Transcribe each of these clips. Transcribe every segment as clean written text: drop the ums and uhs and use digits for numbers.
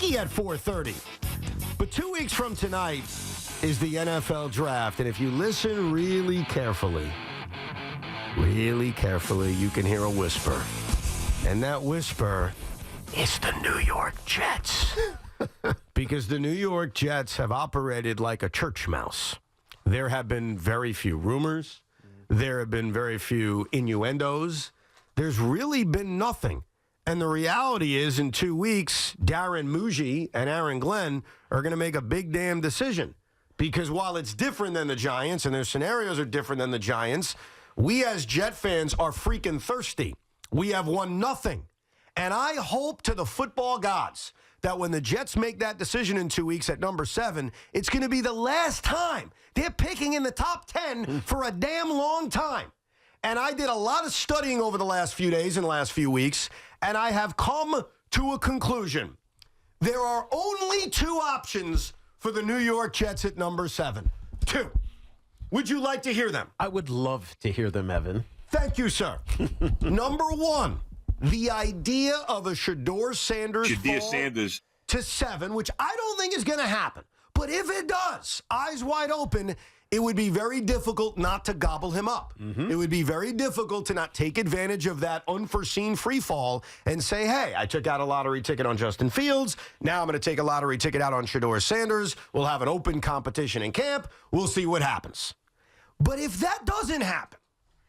Hockey at 4:30. But 2 weeks from tonight is the NFL draft. And if you listen really carefully, you can hear a whisper. And that whisper is the New York Jets. Because the New York Jets have operated like a church mouse. There have been very few rumors. There have been very few innuendos. There's really been nothing. And the reality is, in 2 weeks, Darren Muji and Aaron Glenn are going to make a big damn decision. Because while it's different than the Giants, and their scenarios are different than the Giants, we as Jet fans are freaking thirsty. We have won nothing. And I hope to the football gods that when the Jets make that decision in 2 weeks at number 7, it's going to be the last time they're picking in the top 10 for a damn long time. And I did a lot of studying over the last few days and last few weeks, and I have come to a conclusion. There are only 2 options for the New York Jets at number 7. 2. Would you like to hear them? I would love to hear them, Evan. Thank you, sir. Number 1, the idea of a Shedeur Sanders fall to 7, which I don't think is going to happen. But if it does, eyes wide open, it would be very difficult not to gobble him up. It would be very difficult to not take advantage of that unforeseen free fall and say, hey, I took out a lottery ticket on Justin Fields. Now I'm going to take a lottery ticket out on Shedeur Sanders. We'll have an open competition in camp. We'll see what happens. But if that doesn't happen,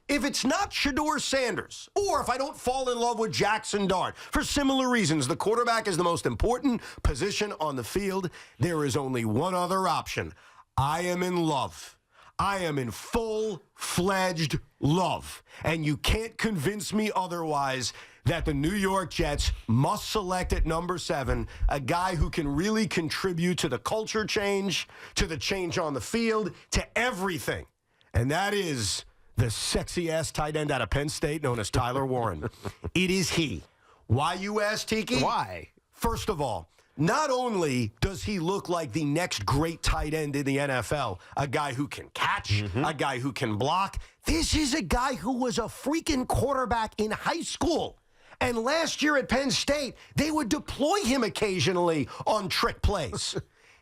if it's not Shedeur Sanders, or if I don't fall in love with Jackson Dart, for similar reasons, the quarterback is the most important position on the field, there is only one other option. I am in love. I am in full-fledged love. And you can't convince me otherwise that the New York Jets must select at number 7 a guy who can really contribute to the culture change, to the change on the field, to everything. And that is the sexy-ass tight end out of Penn State known as Tyler Warren. It is he. Why, you ask, Tiki? Why? First of all, not only does he look like the next great tight end in the NFL, a guy who can catch, a guy who can block, this is a guy who was a freaking quarterback in high school. And last year at Penn State, they would deploy him occasionally on trick plays.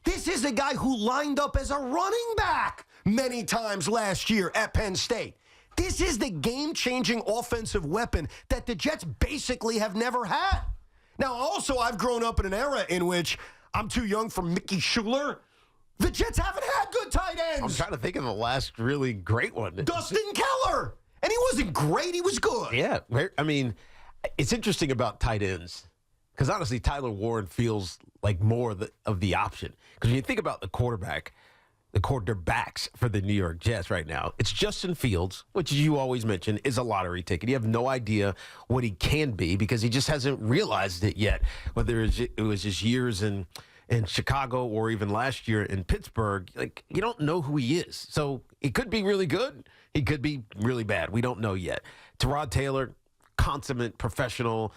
This is a guy who lined up as a running back many times last year at Penn State. This is the game-changing offensive weapon that the Jets basically have never had. Now, also, I've grown up in an era in which I'm too young for Mickey Schuler. The Jets haven't had good tight ends. I'm trying to think of the last really great one. Dustin Keller. And he wasn't great. He was good. Yeah. I mean, it's interesting about tight ends because, honestly, Tyler Warren feels like more of the option. Because when you think about the quarterbacks for the New York Jets right now, it's Justin Fields, which you always mention is a lottery ticket. You have no idea what he can be because he just hasn't realized it yet, whether it was his years in Chicago or even last year in Pittsburgh. Like, you don't know who he is. So he could be really good. He could be really bad. We don't know yet. Tyrod Taylor, consummate professional,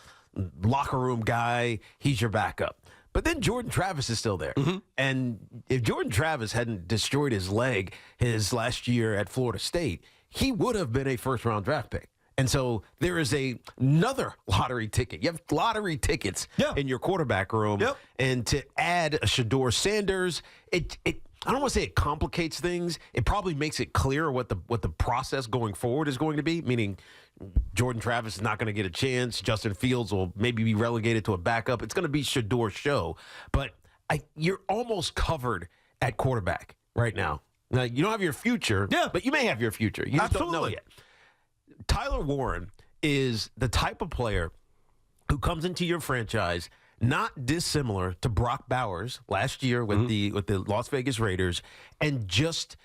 locker room guy. He's your backup. But then Jordan Travis is still there. And if Jordan Travis hadn't destroyed his leg his last year at Florida State, he would have been a first-round draft pick. And so there is another lottery ticket. You have lottery tickets in your quarterback room. And to add a Shedeur Sanders, I don't want to say it complicates things. It probably makes it clear what the process going forward is going to be, meaning Jordan Travis is not going to get a chance. Justin Fields will maybe be relegated to a backup. It's going to be Shedeur's show. But you're almost covered at quarterback right now. Now, you don't have your future, but you may have your future. You just don't know yet. Tyler Warren is the type of player who comes into your franchise not dissimilar to Brock Bowers last year with the Las Vegas Raiders, and just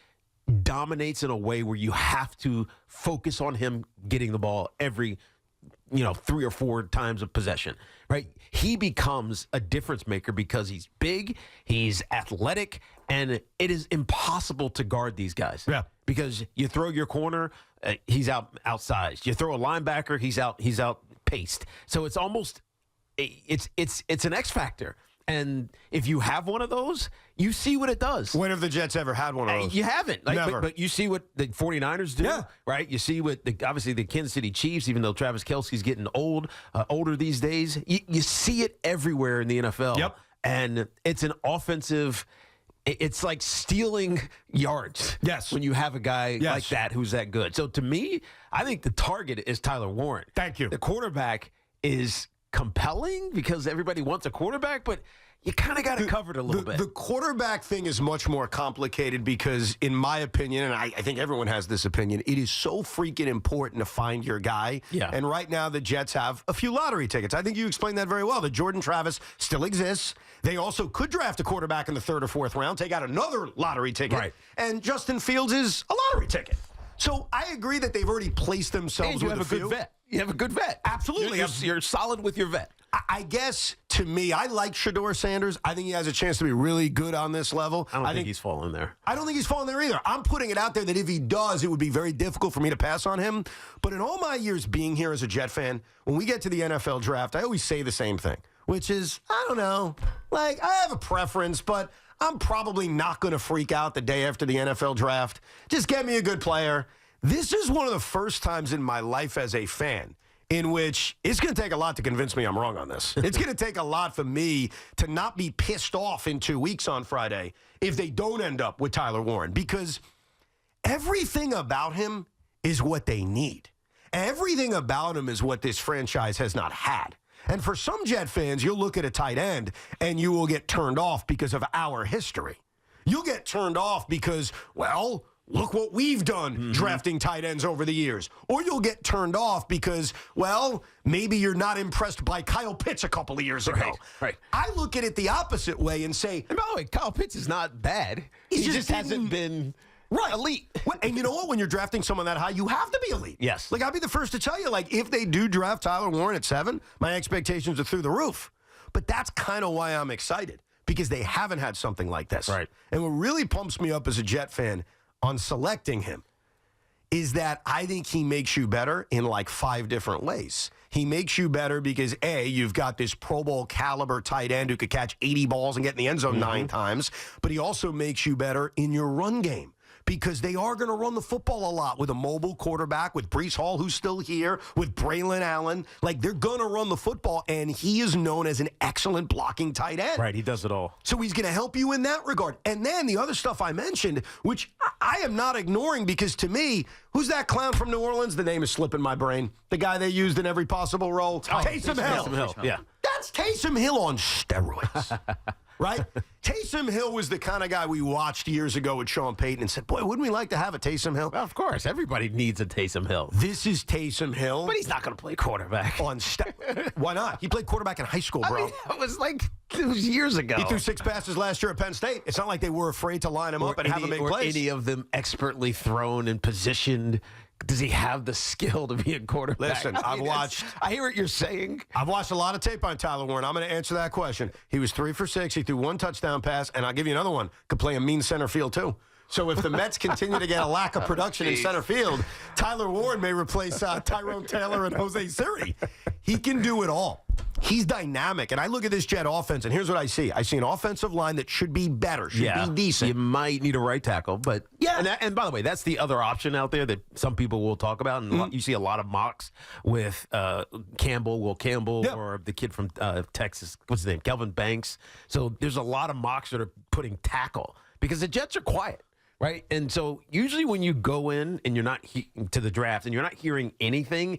dominates in a way where you have to focus on him getting the ball every 3 or 4 times of possession, right? He becomes a difference maker because he's big, he's athletic, and it is impossible to guard these guys. Yeah. Because you throw your corner, he's outsized. You throw a linebacker, he's out paced. So it's almost it's an X factor. And if you have one of those, you see what it does. When have the Jets ever had one of those? You haven't. Never. But you see what the 49ers do, right? You see what, obviously, the Kansas City Chiefs, even though Travis Kelce's getting older these days, you see it everywhere in the NFL. and it's an offensive. It's like stealing yards. Yes. When you have a guy like that who's that good. So to me, I think the target is Tyler Warren. Thank you. The quarterback is compelling because everybody wants a quarterback, but you kind of got it covered a little bit. The quarterback thing is much more complicated because, in my opinion, and I think everyone has this opinion, it is so freaking important to find your guy. Yeah. And right now, the Jets have a few lottery tickets. I think you explained that very well. The Jordan Travis still exists. They also could draft a quarterback in the 3rd or 4th round, take out another lottery ticket. Right. And Justin Fields is a lottery ticket. So I agree that they've already placed themselves and you with have a good vet. You have a good vet. Absolutely. You're solid with your vet. I guess, to me, I like Shedeur Sanders. I think he has a chance to be really good on this level. I don't think he's falling there. I don't think he's falling there either. I'm putting it out there that if he does, it would be very difficult for me to pass on him. But in all my years being here as a Jet fan, when we get to the NFL draft, I always say the same thing, which is, I don't know, like, I have a preference, but I'm probably not going to freak out the day after the NFL draft. Just get me a good player. This is one of the first times in my life as a fan in which it's going to take a lot to convince me I'm wrong on this. It's going to take a lot for me to not be pissed off in 2 weeks on Friday if they don't end up with Tyler Warren, because everything about him is what they need. Everything about him is what this franchise has not had. And for some Jet fans, you'll look at a tight end and you will get turned off because of our history. You'll get turned off because, well, look what we've done drafting tight ends over the years. Or you'll get turned off because, well, maybe you're not impressed by Kyle Pitts a couple of years ago. Right. I look at it the opposite way and say, and by the way, Kyle Pitts is not bad. He just hasn't been elite. And you know what? When you're drafting someone that high, you have to be elite. Yes. Like, I'll be the first to tell you, like, if they do draft Tyler Warren at 7, my expectations are through the roof. But that's kind of why I'm excited, because they haven't had something like this. Right. And what really pumps me up as a Jet fan on selecting him is that I think he makes you better in like 5 different ways. He makes you better because, A, you've got this Pro Bowl caliber tight end who could catch 80 balls and get in the end zone 9 times, but he also makes you better in your run game, because they are going to run the football a lot with a mobile quarterback, with Breece Hall, who's still here, with Braylon Allen. Like, they're going to run the football, and he is known as an excellent blocking tight end. Right, he does it all. So he's going to help you in that regard. And then the other stuff I mentioned, which I am not ignoring, because to me, who's that clown from New Orleans? The name is slipping my brain. The guy they used in every possible role. Taysom Hill. Taysom Hill, yeah. That's Taysom Hill on steroids. Right? Taysom Hill was the kind of guy we watched years ago with Sean Payton and said, boy, wouldn't we like to have a Taysom Hill? Well, of course. Everybody needs a Taysom Hill. This is Taysom Hill. But he's not going to play quarterback. Why not? He played quarterback in high school, bro. I mean, it was years ago. He threw 6 passes last year at Penn State. It's not like they were afraid to line him up and have him make plays. Any of them expertly thrown and positioned. Does he have the skill to be a quarterback? Listen, I hear what you're saying. I've watched a lot of tape on Tyler Warren. I'm going to answer that question. He was 3 for 6. He threw 1 touchdown pass, and I'll give you another one. Could play a mean center field, too. So if the Mets continue to get a lack of production in center field, Tyler Warren may replace Tyrone Taylor and Jose Siri. He can do it all. He's dynamic. And I look at this Jet offense, and here's what I see. I see an offensive line that should be better, should be decent. You might need a right tackle, but yeah. And by the way, that's the other option out there that some people will talk about. And you see a lot of mocks with Will Campbell, or the kid from Texas. What's his name? Kelvin Banks. So there's a lot of mocks that are putting tackle because the Jets are quiet. Right. And so usually when you go in and you're not to the draft and you're not hearing anything,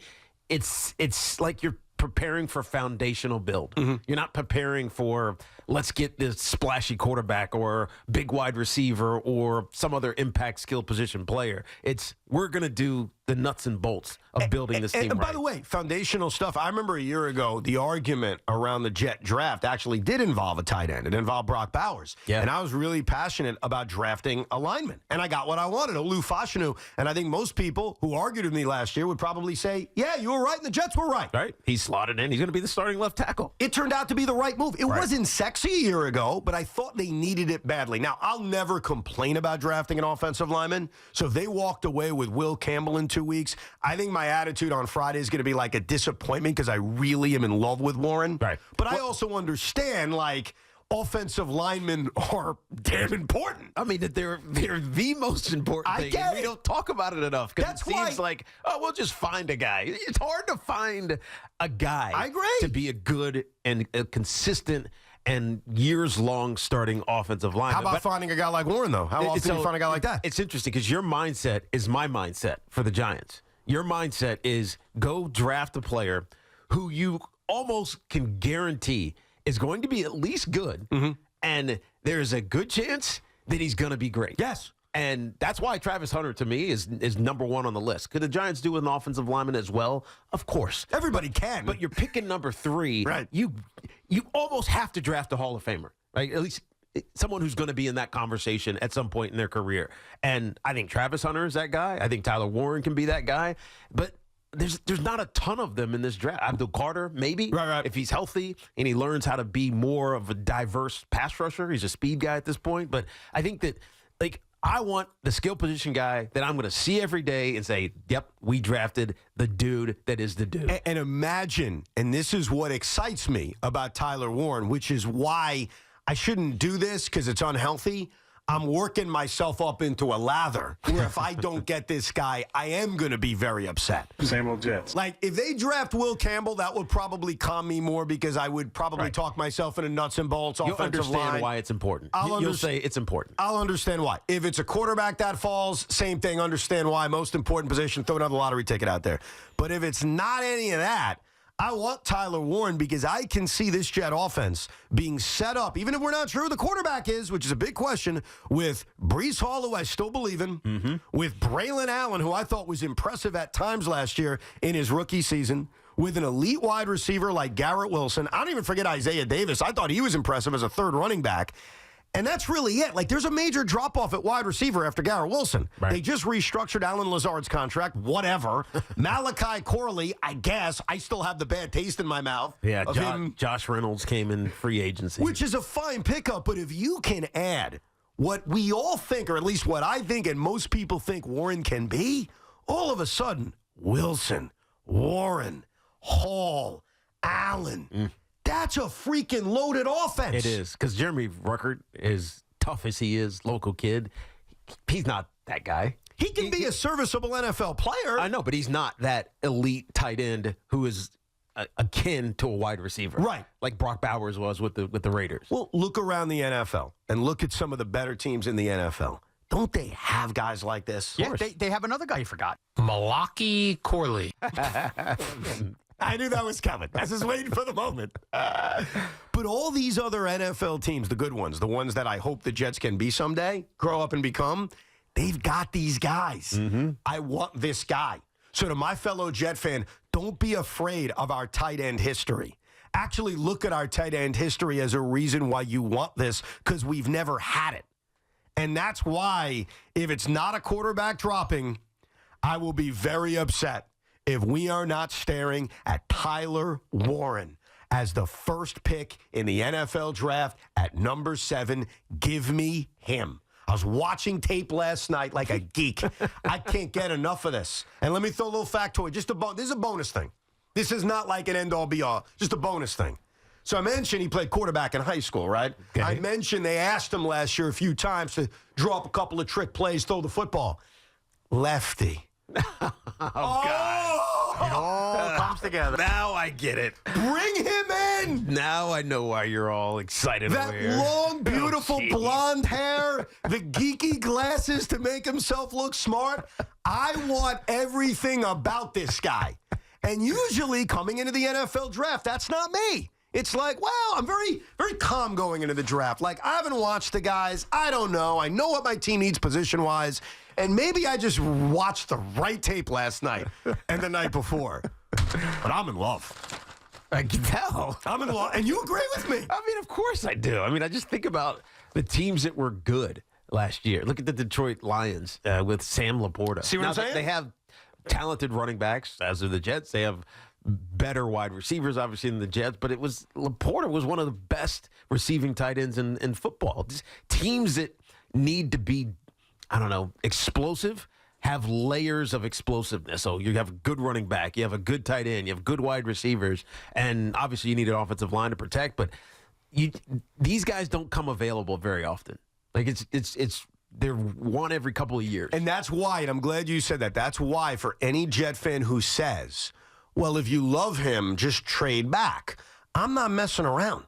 it's like you're preparing for foundational build. You're not preparing for let's get this splashy quarterback or big wide receiver or some other impact skill position player. It's we're going to do the nuts and bolts of building this team. And by the way, foundational stuff. I remember a year ago, the argument around the Jet draft actually did involve a tight end. It involved Brock Bowers. Yeah. And I was really passionate about drafting a lineman. And I got what I wanted, Olu Fashanu. And I think most people who argued with me last year would probably say, yeah, you were right and the Jets were right. Right. He's slotted in. He's going to be the starting left tackle. It turned out to be the right move. It wasn't sexy a year ago, but I thought they needed it badly. Now, I'll never complain about drafting an offensive lineman. So if they walked away with Will Campbell in 2 weeks, I think my attitude on Friday is going to be like a disappointment because I really am in love with Warren. Right. But I also understand, like, offensive linemen are damn important. I mean, they're the most important thing. We don't talk about it enough because it seems like, oh, we'll just find a guy. It's hard to find a guy I agree. to be a good and a consistent and years-long starting offensive line. How about finding a guy like Warren, though? How often do you find a guy like that? It's interesting because your mindset is my mindset for the Giants. Your mindset is go draft a player who you almost can guarantee is going to be at least good, and there's a good chance that he's going to be great. Yes. And that's why Travis Hunter, to me, is number one on the list. Could the Giants do with an offensive lineman as well? Of course. Everybody can. But you're picking number 3. Right. You almost have to draft a Hall of Famer, right? At least someone who's going to be in that conversation at some point in their career. And I think Travis Hunter is that guy. I think Tyler Warren can be that guy. But there's not a ton of them in this draft. Abdul Carter, maybe, right. if he's healthy and he learns how to be more of a diverse pass rusher. He's a speed guy at this point. But I think that, I want the skill position guy that I'm going to see every day and say, yep, we drafted the dude that is the dude. And imagine, and this is what excites me about Tyler Warren, which is why I shouldn't do this because it's unhealthy. I'm working myself up into a lather where if I don't get this guy, I am going to be very upset. Same old Jets. Like, if they draft Will Campbell, that would probably calm me more because I would probably talk myself into nuts and bolts, You'll offensive understand line. why it's important. You'll say it's important. I'll understand why. If it's a quarterback that falls, same thing, understand why. Most important position, throw another lottery ticket out there. But if it's not any of that, I want Tyler Warren because I can see this Jet offense being set up, even if we're not sure who the quarterback is, which is a big question, with Breece Hall, who I still believe in, with Braylon Allen, who I thought was impressive at times last year in his rookie season, with an elite wide receiver like Garrett Wilson. I don't even forget Isaiah Davis. I thought he was impressive as a third running back. And that's really it. There's a major drop-off at wide receiver after Garrett Wilson. Right. They just restructured Alan Lazard's contract, whatever. Malachi Corley, I guess. I still have the bad taste in my mouth. Yeah, of him, Josh Reynolds came in free agency. which is a fine pickup, but if you can add what we all think, or at least what I think and most people think Warren can be, all of a sudden, Wilson, Warren, Hall, Allen, that's a freaking loaded offense. It is, because Jeremy Ruckert, as tough as he is, local kid, he's not that guy. He can be a serviceable NFL player. I know, but he's not that elite tight end who is akin to a wide receiver. Right. Like Brock Bowers was with the Raiders. Well, look around the NFL and look at some of the better teams in the NFL. Don't they have guys like this? Yeah, they have another guy you forgot. Malachi Corley. I knew that was coming. I was just waiting for the moment. But all these other NFL teams, the good ones, the ones that I hope the Jets can be someday, grow up and become, they've got these guys. I want this guy. So to my fellow Jet fan, don't be afraid of our tight end history. Actually look at our tight end history as a reason why you want this, because we've never had it. And that's why, if it's not a quarterback dropping, I will be very upset if we are not staring at Tyler Warren as the first pick in the NFL draft at number 7. Give me him. I was watching tape last night like a geek. I can't get enough of this. And let me throw a little factoid. This is a bonus thing. This is not like an end-all, be-all. Just a bonus thing. So I mentioned he played quarterback in high school, right? Okay. I mentioned they asked him last year a few times to draw up a couple of trick plays, throw the football. Lefty. God. It all comes together. Now I get it. Bring him in. Now I know why you're all excited That over here. long, beautiful geez. blonde hair, the geeky glasses to make himself look smart. I want everything about this guy. And usually coming into the NFL draft, that's not me. It's like, well, I'm very, very calm going into the draft. Like, I haven't watched the guys. I don't know. I know what my team needs position-wise. And maybe I just watched the right tape last night and the night before. But I'm in love. I can tell. I'm in love. And you agree with me. I mean, of course I do. I mean, I just think about the teams that were good last year. Look at the Detroit Lions with Sam Laporta. See what I'm saying? They have talented running backs, as are the Jets. They have better wide receivers, obviously, than the Jets. But Laporta was one of the best receiving tight ends in football. Just teams that need to be, I don't know, explosive, have layers of explosiveness. So you have a good running back, you have a good tight end, you have good wide receivers, and obviously you need an offensive line to protect. But these guys don't come available very often. Like they're one every couple of years. And that's why, and I'm glad you said that, that's why for any Jet fan who says, well, if you love him, just trade back, I'm not messing around.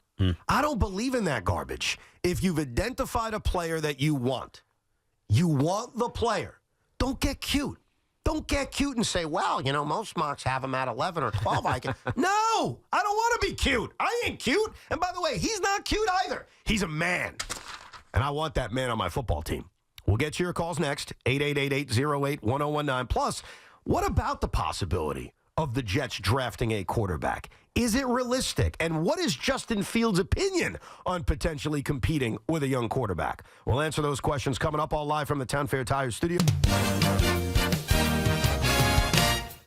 I don't believe in that garbage. If you've identified a player that you want the player. Don't get cute. Don't get cute and say, well, most mocks have him at 11 or 12. No, I don't want to be cute. I ain't cute. And by the way, he's not cute either. He's a man. And I want that man on my football team. We'll get to your calls next, 888-808-1019. Plus, what about the possibility of the Jets drafting a quarterback? Is it realistic? And what is Justin Fields' opinion on potentially competing with a young quarterback? We'll answer those questions coming up all live from the Town Fair Tire studio.